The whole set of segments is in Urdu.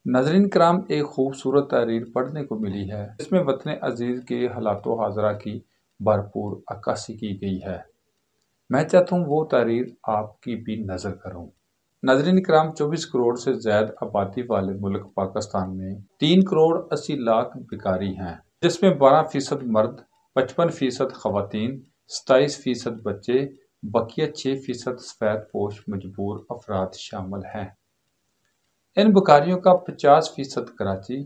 ناظرین کرام، ایک خوبصورت تحریر پڑھنے کو ملی ہے جس میں وطن عزیز کے حالات و حاضرہ کی بھرپور عکاسی کی گئی ہے۔ میں چاہتا ہوں وہ تحریر آپ کی بھی نظر کروں۔ ناظرین کرام، 24 کروڑ سے زائد آبادی والے ملک پاکستان میں 3 کروڑ 80 لاکھ بیکاری ہیں، جس میں 12% مرد، 55% خواتین، 27% بچے، بقیہ 6% سفید پوش مجبور افراد شامل ہیں۔ ان بیکاریوں کا 50% کراچی،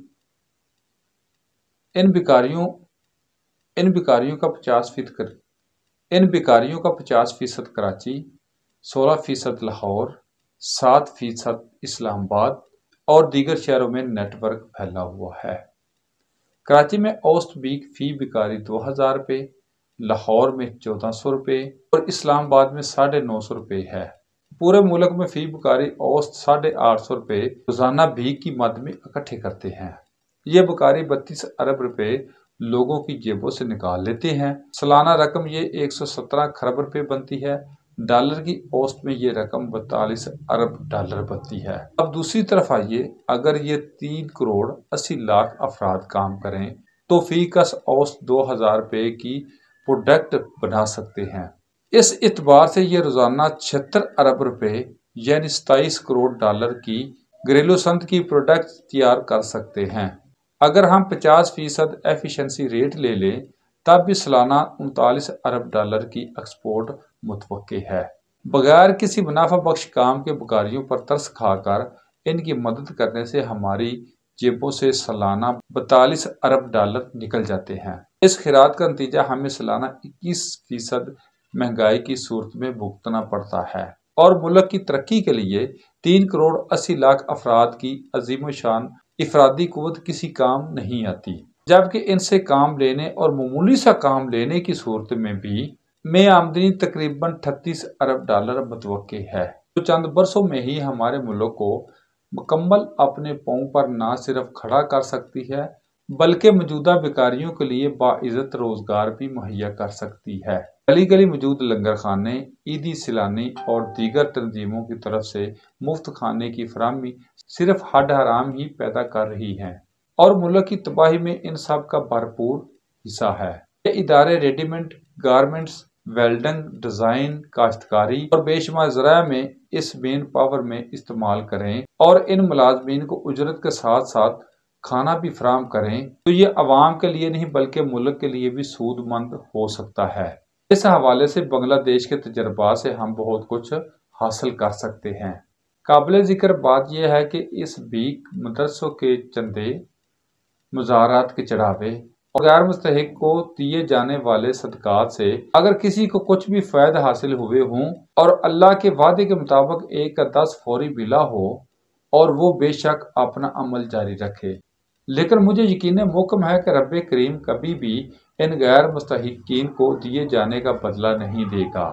ان بیکاریوں کا 50% کراچی، 16% لاہور، 7% اسلام آباد اور دیگر شہروں میں نیٹ ورک پھیلا ہوا ہے۔ کراچی میں اوسط فی بیکاری 2000 روپے، لاہور میں 1400 روپے اور اسلام آباد میں 950 روپے ہے۔ پورے ملک میں فی بیکاری اوسط 850 روپے روزانہ بھیک کی مد میں اکٹھے کرتے ہیں۔ یہ بیکاری 32 ارب روپے لوگوں کی جیبوں سے نکال لیتے ہیں۔ سالانہ رقم یہ 117 کھرب روپے بنتی ہے۔ ڈالر کی اوسط میں یہ رقم 42 ارب ڈالر بنتی ہے۔ اب دوسری طرف آئیے، اگر یہ 3 کروڑ 80 لاکھ افراد کام کریں تو فی کس اوسط 2000 روپے کی پروڈکٹ بنا سکتے ہیں۔ اس اعتبار سے یہ روزانہ 76 ارب روپے یعنی 27 کروڑ ڈالر کی گھریلو صنعت کی پروڈکٹ تیار کر سکتے ہیں۔ اگر ہم 50% ایفیشنسی ریٹ لے لیں تب بھی سالانہ 39 ارب ڈالر کی ایکسپورٹ متوقع ہے۔ بغیر کسی منافع بخش کام کے بیکاریوں پر ترس کھا کر ان کی مدد کرنے سے ہماری جیبوں سے سالانہ 42 ارب ڈالر نکل جاتے ہیں۔ اس خیرات کا نتیجہ ہمیں سالانہ 21% مہنگائی کی صورت میں بھگتنا پڑتا ہے، اور ملک کی ترقی کے لیے 3 کروڑ 80 لاکھ افراد کی عظیم الشان افرادی قوت کسی کام نہیں آتی، جبکہ ان سے کام لینے اور معمولی سا کام لینے کی صورت میں بھی آمدنی تقریباً 38 ارب ڈالر متوقع ہے، جو چند برسوں میں ہی ہمارے ملک کو مکمل اپنے پاؤں پر نہ صرف کھڑا کر سکتی ہے بلکہ موجودہ بیکاریوں کے لیے باعزت روزگار بھی مہیا کر سکتی ہے۔ گلی گلی موجود لنگر خانے، عیدی سیلانی اور دیگر تنظیموں کی طرف سے مفت کھانے کی فراہمی صرف ہڈ حرام ہی پیدا کر رہی ہیں، اور ملک کی تباہی میں ان سب کا بھرپور حصہ ہے۔ یہ ادارے ready made garments, welding, design, کاشتکاری اور بے شمار ذرائع میں اس مین پاور میں استعمال کریں اور ان ملازمین کو اجرت کے ساتھ ساتھ کھانا بھی فراہم کریں تو یہ عوام کے لیے نہیں بلکہ ملک کے لیے بھی سود مند ہو سکتا ہے۔ اس حوالے سے بنگلہ دیش کے تجربات سے ہم بہت کچھ حاصل کر سکتے ہیں۔ قابل ذکر بات یہ ہے کہ اس بھیک، مدرسوں کے چندے، مزارات کے چڑھاوے اور غیر مستحق کو دیے جانے والے صدقات سے اگر کسی کو کچھ بھی فائدہ حاصل ہوئے ہوں اور اللہ کے وعدے کے مطابق 1 کا 10 فوری ملا ہو اور وہ بے شک اپنا عمل جاری رکھے، لیکن مجھے یقین محکم ہے کہ رب کریم کبھی بھی ان غیر مستحقین کو دیے جانے کا بدلہ نہیں دے گا۔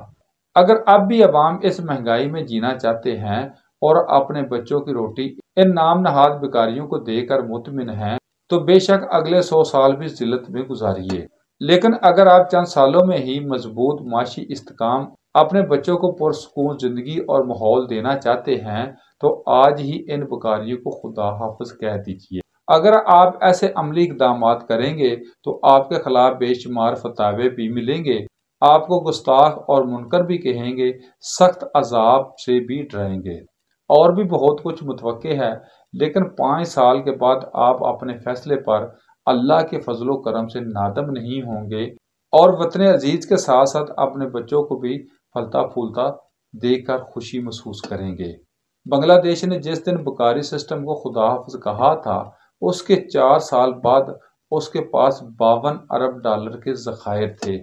اگر اب بھی عوام اس مہنگائی میں جینا چاہتے ہیں اور اپنے بچوں کی روٹی ان نام نہاد بیکاریوں کو دے کر مطمئن ہیں تو بے شک اگلے 100 سال بھی ذلت میں گزاریے، لیکن اگر آپ چند سالوں میں ہی مضبوط معاشی استحکام، اپنے بچوں کو پرسکون زندگی اور ماحول دینا چاہتے ہیں تو آج ہی ان بیکاریوں کو خدا حافظ کہہ دیجیے۔ اگر آپ ایسے عملی اقدامات کریں گے تو آپ کے خلاف بے شمار فتاوے بھی ملیں گے، آپ کو گستاخ اور منکر بھی کہیں گے، سخت عذاب سے بھی ڈرائیں گے، اور بھی بہت کچھ متوقع ہے، لیکن 5 سال کے بعد آپ اپنے فیصلے پر اللہ کے فضل و کرم سے نادم نہیں ہوں گے اور وطن عزیز کے ساتھ ساتھ اپنے بچوں کو بھی پھلتا پھولتا دیکھ کر خوشی محسوس کریں گے۔ بنگلہ دیش نے جس دن بیکاری سسٹم کو خدا حافظ کہا تھا، اس کے 4 سال بعد اس کے پاس 52 ارب ڈالر کے ذخائر تھے۔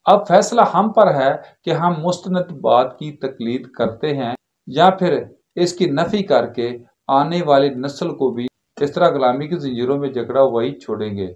اب فیصلہ ہم پر ہے کہ ہم مستند بات کی تقلید کرتے ہیں یا پھر اس کی نفی کر کے آنے والی نسل کو بھی اس طرح غلامی کی زنجیروں میں جکڑا ہوا ہی چھوڑیں گے۔